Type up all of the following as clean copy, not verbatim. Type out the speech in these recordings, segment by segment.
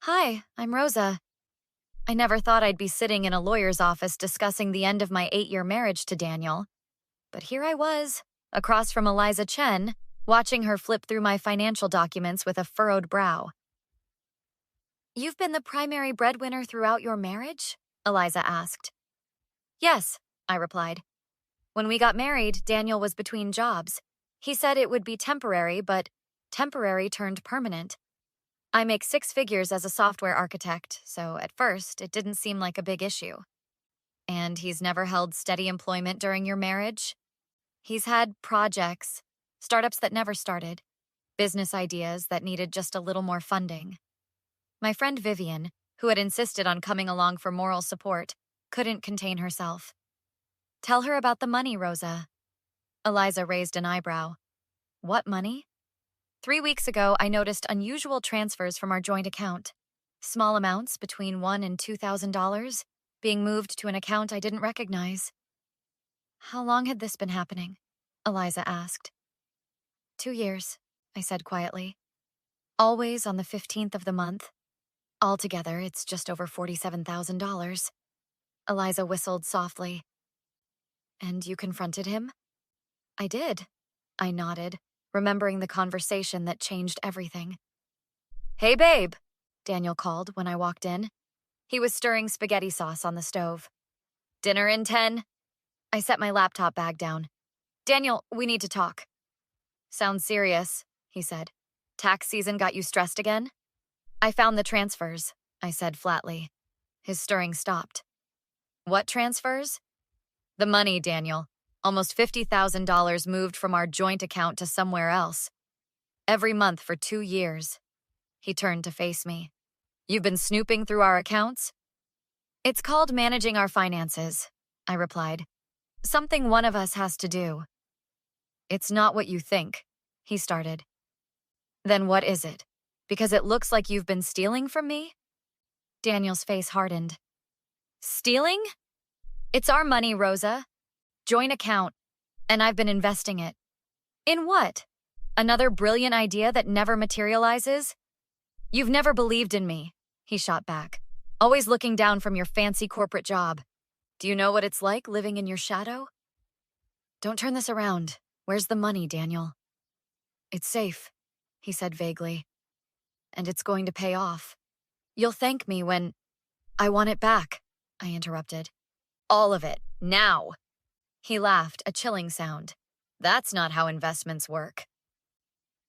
Hi, I'm Rosa. I never thought I'd be sitting in a lawyer's office discussing the end of my 8-year marriage to Daniel. But here I was, across from Eliza Chen, watching her flip through my financial documents with a furrowed brow. You've been the primary breadwinner throughout your marriage? Eliza asked. Yes, I replied. When we got married, Daniel was between jobs. He said it would be temporary, but temporary turned permanent. I make 6 figures as a software architect, so at first, it didn't seem like a big issue. And he's never held steady employment during your marriage? He's had projects, startups that never started, business ideas that needed just a little more funding. My friend Vivian, who had insisted on coming along for moral support, couldn't contain herself. Tell her about the money, Rosa. Eliza raised an eyebrow. What money? 3 weeks ago, I noticed unusual transfers from our joint account. Small amounts between $1,000 and $2,000 being moved to an account I didn't recognize. How long had this been happening? Eliza asked. 2 years, I said quietly. Always on the 15th of the month. Altogether, it's just over $47,000. Eliza whistled softly. And you confronted him? I did. I nodded, remembering the conversation that changed everything. Hey, babe, Daniel called when I walked in. He was stirring spaghetti sauce on the stove. Dinner in 10? I set my laptop bag down. Daniel, we need to talk. Sounds serious, he said. Tax season got you stressed again? I found the transfers, I said flatly. His stirring stopped. What transfers? The money, Daniel. Almost $50,000 moved from our joint account to somewhere else. Every month for 2 years. He turned to face me. You've been snooping through our accounts? It's called managing our finances, I replied. Something one of us has to do. It's not what you think, he started. Then what is it? Because it looks like you've been stealing from me? Daniel's face hardened. Stealing? It's our money, Rosa. Joint account. And I've been investing it. In what? Another brilliant idea that never materializes? You've never believed in me, he shot back. Always looking down from your fancy corporate job. Do you know what it's like living in your shadow? Don't turn this around. Where's the money, Daniel? It's safe, he said vaguely. And it's going to pay off. You'll thank me when... I want it back, I interrupted. All of it, now. He laughed, a chilling sound. That's not how investments work.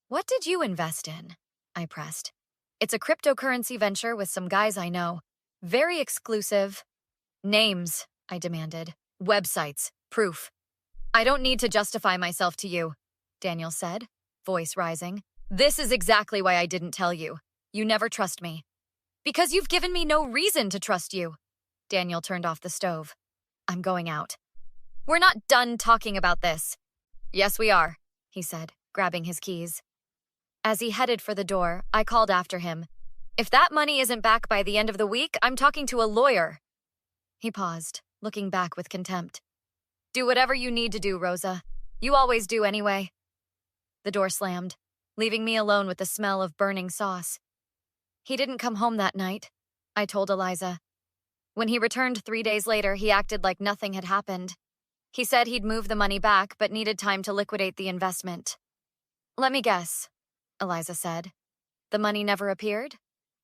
What did you invest in? I pressed. It's a cryptocurrency venture with some guys I know. Very exclusive. Names, I demanded. Websites, proof. I don't need to justify myself to you, Daniel said, voice rising. This is exactly why I didn't tell you. You never trust me. Because you've given me no reason to trust you. Daniel turned off the stove. I'm going out. We're not done talking about this. Yes, we are, he said, grabbing his keys. As he headed for the door, I called after him. If that money isn't back by the end of the week, I'm talking to a lawyer. He paused, looking back with contempt. Do whatever you need to do, Rosa. You always do anyway. The door slammed, leaving me alone with the smell of burning sauce. He didn't come home that night, I told Eliza. When he returned 3 days later, he acted like nothing had happened. He said he'd move the money back, but needed time to liquidate the investment. Let me guess, Eliza said. The money never appeared?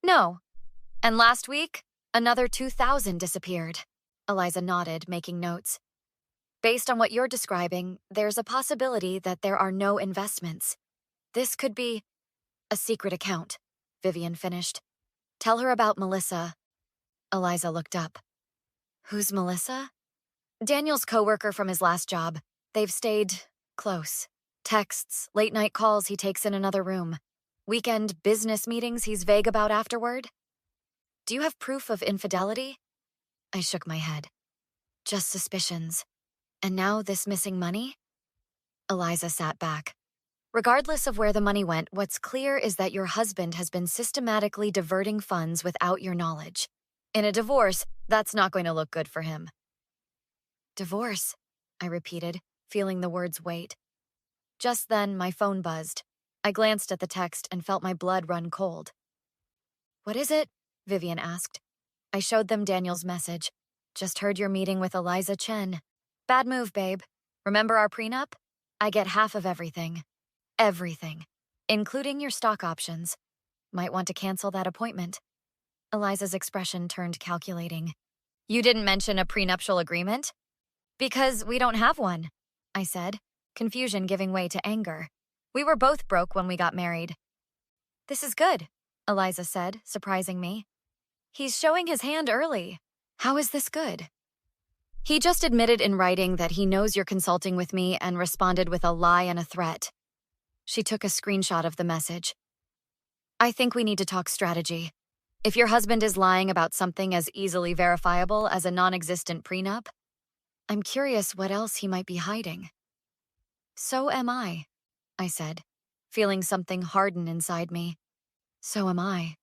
No. And last week, another $2,000 disappeared. Eliza nodded, making notes. Based on what you're describing, there's a possibility that there are no investments. This could be a secret account, Vivian finished. Tell her about Melissa. Eliza looked up. Who's Melissa? Daniel's coworker from his last job. They've stayed close. Texts, late-night calls he takes in another room. Weekend business meetings he's vague about afterward. Do you have proof of infidelity? I shook my head. Just suspicions. And now this missing money? Eliza sat back. Regardless of where the money went, what's clear is that your husband has been systematically diverting funds without your knowledge. In a divorce, that's not going to look good for him. Divorce, I repeated, feeling the words weight. Just then, my phone buzzed. I glanced at the text and felt my blood run cold. What is it? Vivian asked. I showed them Daniel's message. Just heard you're meeting with Eliza Chen. Bad move, babe. Remember our prenup? I get half of everything. Everything. Including your stock options. Might want to cancel that appointment. Eliza's expression turned calculating. You didn't mention a prenuptial agreement? Because we don't have one, I said, confusion giving way to anger. We were both broke when we got married. This is good, Eliza said, surprising me. He's showing his hand early. How is this good? He just admitted in writing that he knows you're consulting with me and responded with a lie and a threat. She took a screenshot of the message. I think we need to talk strategy. If your husband is lying about something as easily verifiable as a non-existent prenup, I'm curious what else he might be hiding. So am I said, feeling something harden inside me. So am I.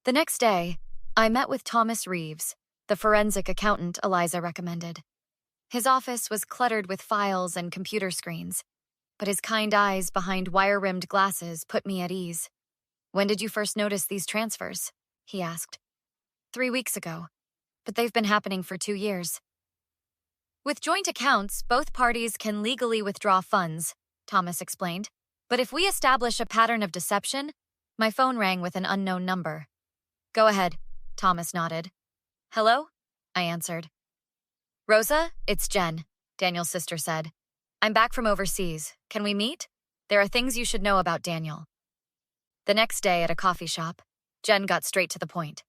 The next day, I met with Thomas Reeves, the forensic accountant Eliza recommended. His office was cluttered with files and computer screens, but his kind eyes behind wire-rimmed glasses put me at ease. When did you first notice these transfers? He asked. 3 weeks ago, but they've been happening for 2 years. With joint accounts, both parties can legally withdraw funds, Thomas explained. But if we establish a pattern of deception, my phone rang with an unknown number. Go ahead, Thomas nodded. Hello? I answered. Rosa, it's Jen, Daniel's sister said. I'm back from overseas. Can we meet? There are things you should know about Daniel. The next day at a coffee shop, Jen got straight to the point.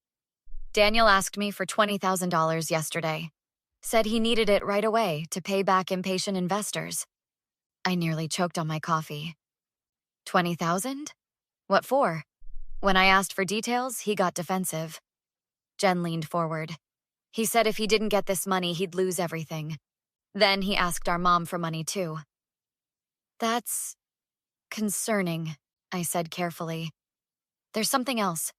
Daniel asked me for $20,000 yesterday. Said he needed it right away to pay back impatient investors. I nearly choked on my coffee. 20,000? What for? When I asked for details, he got defensive. Jen leaned forward. He said if he didn't get this money, he'd lose everything. Then he asked our mom for money too. That's concerning, I said carefully. There's something else.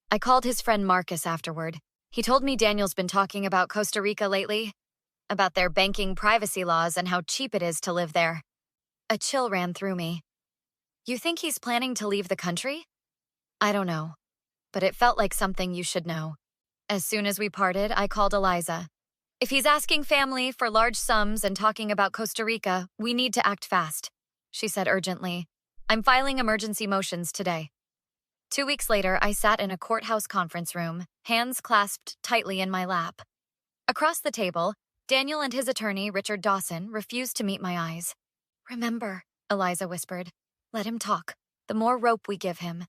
I called his friend Marcus afterward. He told me Daniel's been talking about Costa Rica lately, about their banking privacy laws and how cheap it is to live there. A chill ran through me. You think he's planning to leave the country? I don't know, but it felt like something you should know. As soon as we parted, I called Eliza. If he's asking family for large sums and talking about Costa Rica, we need to act fast, she said urgently. I'm filing emergency motions today. 2 weeks later, I sat in a courthouse conference room, hands clasped tightly in my lap. Across the table, Daniel and his attorney, Richard Dawson, refused to meet my eyes. Remember, Eliza whispered, let him talk. The more rope we give him,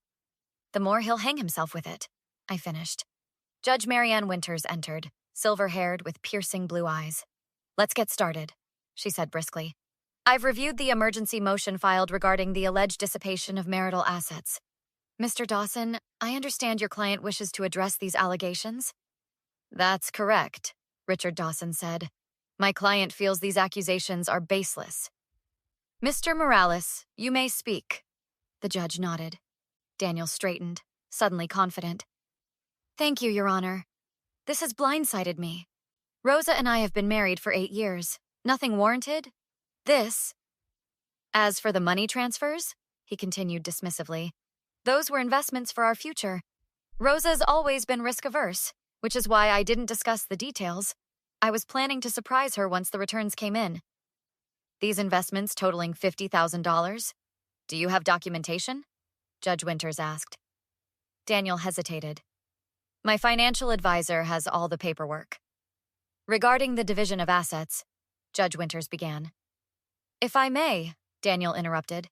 the more he'll hang himself with it, I finished. Judge Marianne Winters entered, silver-haired with piercing blue eyes. Let's get started, she said briskly. I've reviewed the emergency motion filed regarding the alleged dissipation of marital assets. Mr. Dawson, I understand your client wishes to address these allegations? That's correct, Richard Dawson said. My client feels these accusations are baseless. Mr. Morales, you may speak. The judge nodded. Daniel straightened, suddenly confident. Thank you, Your Honor. This has blindsided me. Rosa and I have been married for 8 years. Nothing warranted. This. As for the money transfers, he continued dismissively, those were investments for our future. Rosa's always been risk-averse, which is why I didn't discuss the details. I was planning to surprise her once the returns came in. These investments totaling $50,000? Do you have documentation? Judge Winters asked. Daniel hesitated. My financial advisor has all the paperwork. Regarding the division of assets, Judge Winters began. If I may, Daniel interrupted.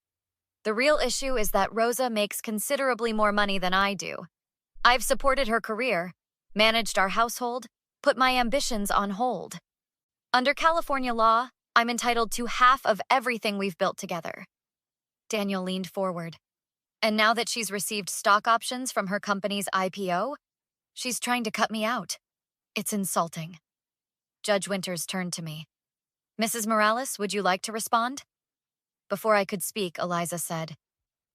The real issue is that Rosa makes considerably more money than I do. I've supported her career, managed our household, put my ambitions on hold. Under California law, I'm entitled to half of everything we've built together. Daniel leaned forward. And now that she's received stock options from her company's IPO, she's trying to cut me out. It's insulting. Judge Winters turned to me. Mrs. Morales, would you like to respond? Before I could speak, Eliza said,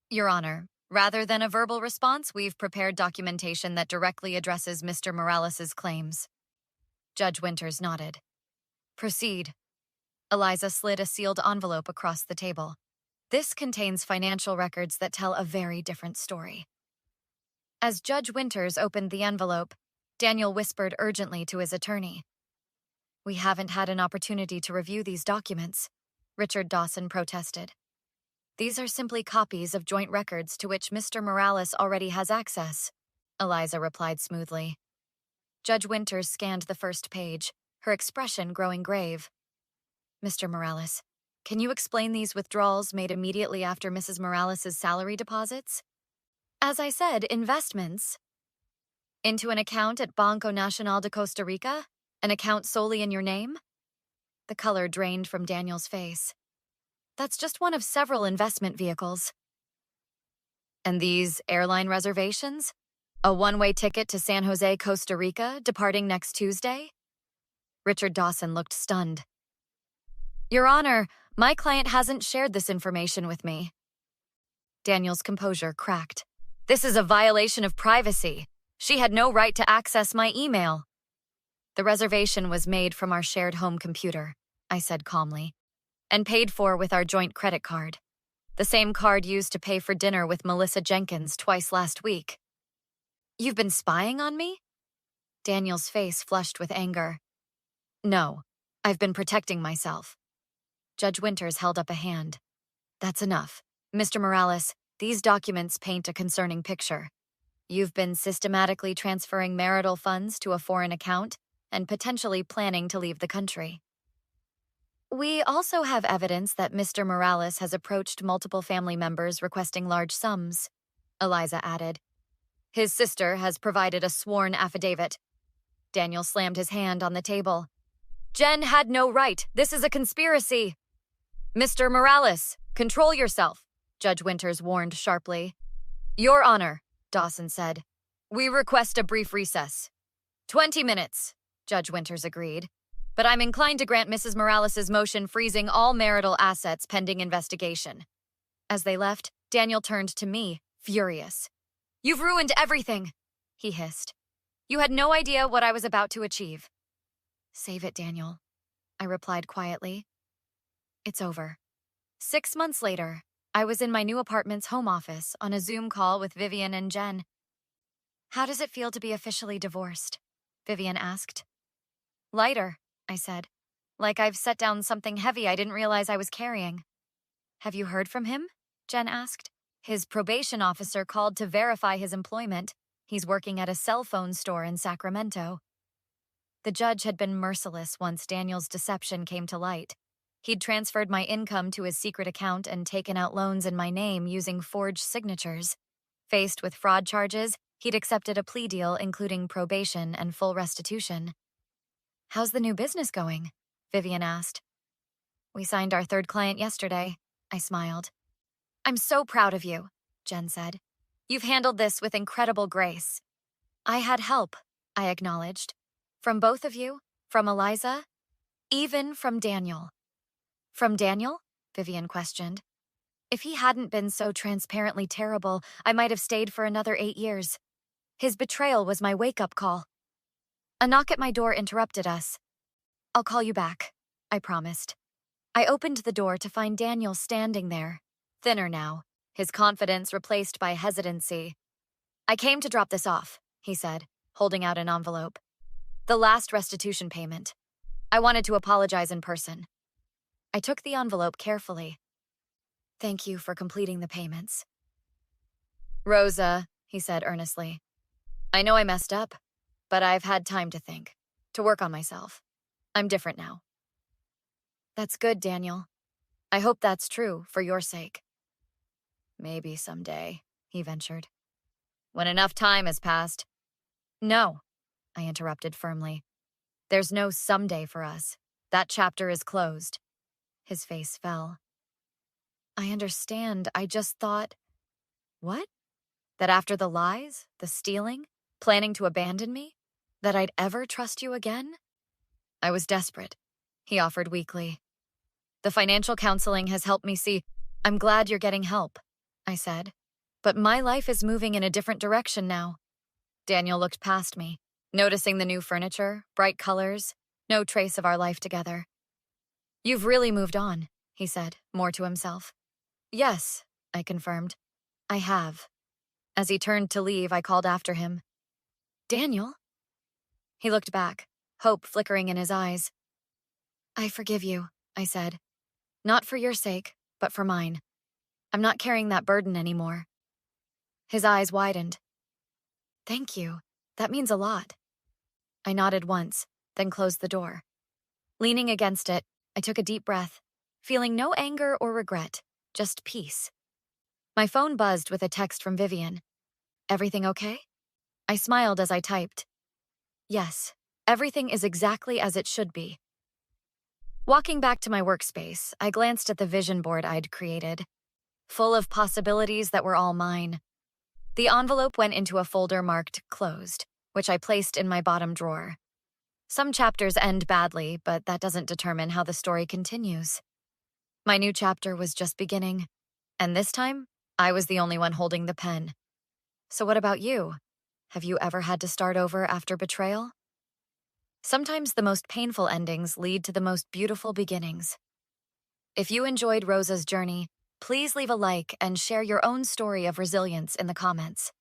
Your Honor, rather than a verbal response, we've prepared documentation that directly addresses Mr. Morales' claims. Judge Winters nodded. Proceed. Eliza slid a sealed envelope across the table. This contains financial records that tell a very different story. As Judge Winters opened the envelope, Daniel whispered urgently to his attorney. "We haven't had an opportunity to review these documents," Richard Dawson protested. "These are simply copies of joint records to which Mr. Morales already has access," Eliza replied smoothly. Judge Winters scanned the first page, her expression growing grave. "Mr. Morales, can you explain these withdrawals made immediately after Mrs. Morales's salary deposits?" "As I said, investments." "Into an account at Banco Nacional de Costa Rica? An account solely in your name?" The color drained from Daniel's face. "That's just one of several investment vehicles." "And these airline reservations? A one-way ticket to San Jose, Costa Rica, departing next Tuesday?" Richard Dawson looked stunned. "Your Honor, my client hasn't shared this information with me." Daniel's composure cracked. "This is a violation of privacy. She had no right to access my email." "The reservation was made from our shared home computer," I said calmly, "and paid for with our joint credit card. The same card used to pay for dinner with Melissa Jenkins twice last week." "You've been spying on me?" Daniel's face flushed with anger. "No, I've been protecting myself." Judge Winters held up a hand. "That's enough. Mr. Morales, these documents paint a concerning picture. You've been systematically transferring marital funds to a foreign account and potentially planning to leave the country." "We also have evidence that Mr. Morales has approached multiple family members requesting large sums," Eliza added. "His sister has provided a sworn affidavit." Daniel slammed his hand on the table. "Jen had no right. This is a conspiracy." "Mr. Morales, control yourself," Judge Winters warned sharply. "Your Honor," Dawson said, "we request a brief recess." 20 minutes, Judge Winters agreed. "But I'm inclined to grant Mrs. Morales's motion freezing all marital assets pending investigation." As they left, Daniel turned to me, furious. "You've ruined everything," he hissed. "You had no idea what I was about to achieve." "Save it, Daniel," I replied quietly. "It's over." 6 months later, I was in my new apartment's home office on a Zoom call with Vivian and Jen. "How does it feel to be officially divorced?" Vivian asked. "Lighter," I said. "Like I've set down something heavy I didn't realize I was carrying." "Have you heard from him?" Jen asked. "His probation officer called to verify his employment. He's working at a cell phone store in Sacramento." The judge had been merciless once Daniel's deception came to light. He'd transferred my income to his secret account and taken out loans in my name using forged signatures. Faced with fraud charges, he'd accepted a plea deal including probation and full restitution. "How's the new business going?" Vivian asked. "We signed our third client yesterday," I smiled. "I'm so proud of you," Jen said. "You've handled this with incredible grace." "I had help," I acknowledged. "From both of you, from Eliza, even from Daniel." "From Daniel?" Vivian questioned. "If he hadn't been so transparently terrible, I might have stayed for another 8 years. His betrayal was my wake-up call." A knock at my door interrupted us. "I'll call you back," I promised. I opened the door to find Daniel standing there, thinner now, his confidence replaced by hesitancy. "I came to drop this off," he said, holding out an envelope. "The last restitution payment. I wanted to apologize in person." I took the envelope carefully. "Thank you for completing the payments." "Rosa," he said earnestly, "I know I messed up, but I've had time to think, to work on myself. I'm different now." "That's good, Daniel. I hope that's true for your sake." "Maybe someday," he ventured. "When enough time has passed." "No," I interrupted firmly. "There's no someday for us. That chapter is closed." His face fell. "I understand. I just thought—" "What? That after the lies, the stealing, planning to abandon me, that I'd ever trust you again?" "I was desperate," he offered weakly. "The financial counseling has helped me see—" "I'm glad you're getting help," I said. "But my life is moving in a different direction now." Daniel looked past me, noticing the new furniture, bright colors, no trace of our life together. "You've really moved on," he said, more to himself. "Yes," I confirmed. "I have." As he turned to leave, I called after him. Daniel? He looked back, hope flickering in his eyes. I forgive you, I said. Not for your sake, but for mine. I'm not carrying that burden anymore. His eyes widened. Thank you. That means a lot. I nodded once, then closed the door. Leaning against it, I took a deep breath, feeling no anger or regret, just peace. My phone buzzed with a text from Vivian. Everything okay? I smiled as I typed. Yes, everything is exactly as it should be. Walking back to my workspace, I glanced at the vision board I'd created, full of possibilities that were all mine. The envelope went into a folder marked closed, which I placed in my bottom drawer. Some chapters end badly, but that doesn't determine how the story continues. My new chapter was just beginning, and this time, I was the only one holding the pen. So what about you? Have you ever had to start over after betrayal? Sometimes the most painful endings lead to the most beautiful beginnings. If you enjoyed Rosa's journey, please leave a like and share your own story of resilience in the comments.